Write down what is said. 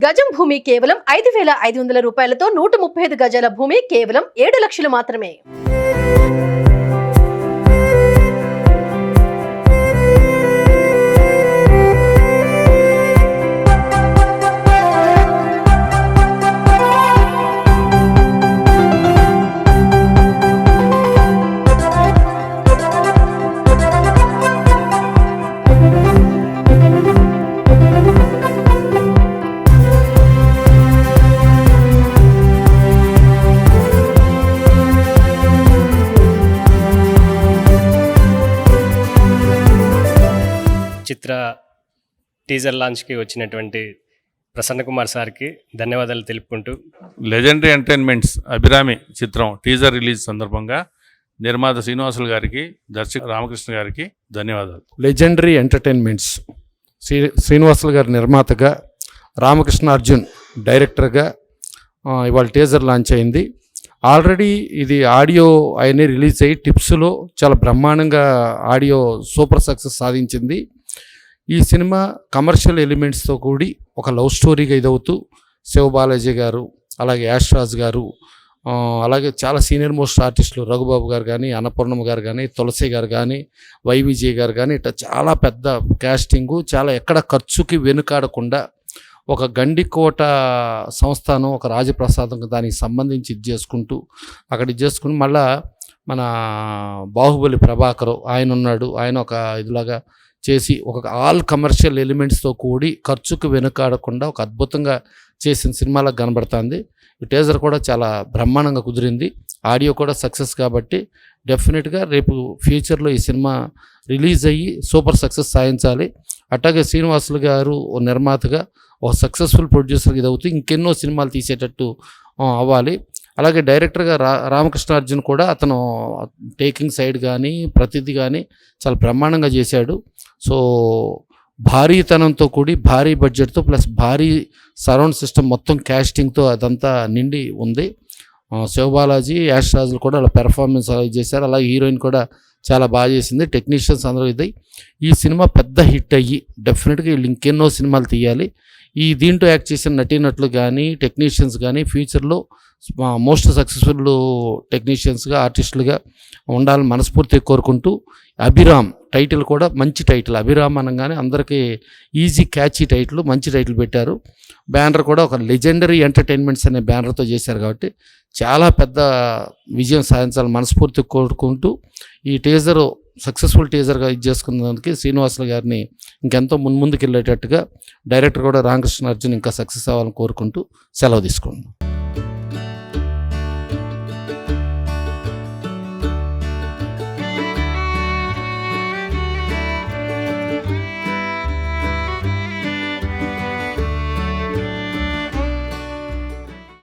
గజం భూమి కేవలం 5,500 రూపాయలతో 135 గజాల భూమి కేవలం 7 లక్షలు మాత్రమే. చిత్ర టీజర్ లాంచ్కి వచ్చినటువంటి ప్రసన్న కుమార్ సార్కి ధన్యవాదాలు తెలుపుకుంటూ, లెజెండరీ ఎంటర్టైన్మెంట్స్ అభిరామి చిత్రం టీజర్ రిలీజ్ సందర్భంగా నిర్మాత శ్రీనివాసులు గారికి, దర్శకుడు రామకృష్ణ గారికి ధన్యవాదాలు. లెజెండరీ ఎంటర్టైన్మెంట్స్ శ్రీనివాసులు గారి నిర్మాతగా, రామకృష్ణ అర్జున్ డైరెక్టర్గా ఇవాళ టీజర్ లాంచ్ అయింది. ఆల్రెడీ ఇది ఆడియో అవన్నీ రిలీజ్ అయ్యి టిప్స్లో చాలా బ్రహ్మాండంగా ఆడియో సూపర్ సక్సెస్ సాధించింది. ఈ సినిమా కమర్షియల్ ఎలిమెంట్స్తో కూడి ఒక లవ్ స్టోరీగా ఇదవుతూ శివబాలాజీ గారు, అలాగే యాష్ రాజ్ గారు, అలాగే చాలా సీనియర్ మోస్ట్ ఆర్టిస్టులు రఘుబాబు గారు కానీ, అన్నపూర్ణమ్మ గారు కానీ, తులసి గారు కానీ, వైవిజయ్ గారు కానీ, ఇట్లా చాలా పెద్ద క్యాస్టింగు, చాలా ఎక్కడ ఖర్చుకి వెనుకాడకుండా ఒక గండికోట సంస్థానం, ఒక రాజప్రసాదం దానికి సంబంధించి ఇది చేసుకుంటూ మళ్ళా మన బాహుబలి ప్రభాకర్ ఆయన ఉన్నాడు, ఆయన ఒక ఇదిలాగా చేసి ఒక ఆల్ కమర్షియల్ ఎలిమెంట్స్తో కూడి ఖర్చుకు వెనుకాడకుండా ఒక అద్భుతంగా చేసిన సినిమాలకు కనబడుతుంది. ఈ టీజర్ కూడా చాలా బ్రహ్మాండంగా కుదిరింది. ఆడియో కూడా సక్సెస్ కాబట్టి డెఫినెట్గా రేపు ఫ్యూచర్లో ఈ సినిమా రిలీజ్ అయ్యి సూపర్ సక్సెస్ సాధించాలి. అట్లాగే శ్రీనివాసులు గారు ఓ నిర్మాతగా ఒక సక్సెస్ఫుల్ ప్రొడ్యూసర్గా ఇది అవుతూ ఇంకెన్నో సినిమాలు తీసేటట్టు అవ్వాలి. అలాగే డైరెక్టర్గా రామకృష్ణ అర్జున్ కూడా అతను టేకింగ్ సైడ్ కానీ ప్రతిదీ కానీ చాలా బ్రహ్మాండంగా చేశాడు. సో భారీతనంతో కూడి భారీ బడ్జెట్తో ప్లస్ భారీ సరౌండ్ సిస్టమ్ మొత్తం క్యాస్టింగ్తో అదంతా నిండి ఉంది. శివబాలాజీ, యాష్ రాజులు కూడా అలా పెర్ఫార్మెన్స్ అలా చేశారు. అలాగే హీరోయిన్ కూడా చాలా బాగా చేసింది. టెక్నీషియన్స్ అందరూ ఇది ఈ సినిమా పెద్ద హిట్ అయ్యి డెఫినెట్గా వీళ్ళు ఇంకెన్నో సినిమాలు తీయాలి. ఈ దీంట్లో యాక్ట్ చేసిన నటీనటులు కానీ టెక్నీషియన్స్ కానీ ఫ్యూచర్లో మోస్ట్ సక్సెస్ఫుల్ టెక్నీషియన్స్గా ఆర్టిస్టులుగా ఉండాలని మనస్ఫూర్తిగా కోరుకుంటూ, అభిరామ్ టైటిల్ కూడా మంచి టైటిల్. అభిరామ్ అనగానే అందరికీ ఈజీ క్యాచీ టైటిల్, మంచి టైటిల్ పెట్టారు. బ్యానర్ కూడా ఒక లెజెండరీ ఎంటర్టైన్మెంట్స్ అనే బ్యానర్తో చేశారు కాబట్టి చాలా పెద్ద విజయం సాధించాలని మనస్ఫూర్తిగా కోరుకుంటూ, ఈ టీజర్ సక్సెస్ఫుల్ టీజర్గా ఇది చేసుకున్నదానికి శ్రీనివాసులు గారిని ఇంకెంతో ముందుకు వెళ్ళేటట్టుగా డైరెక్టర్ కూడా రామకృష్ణ అర్జున్ ఇంకా సక్సెస్ అవ్వాలని కోరుకుంటూ సెలవు తీసుకుంటున్నాం.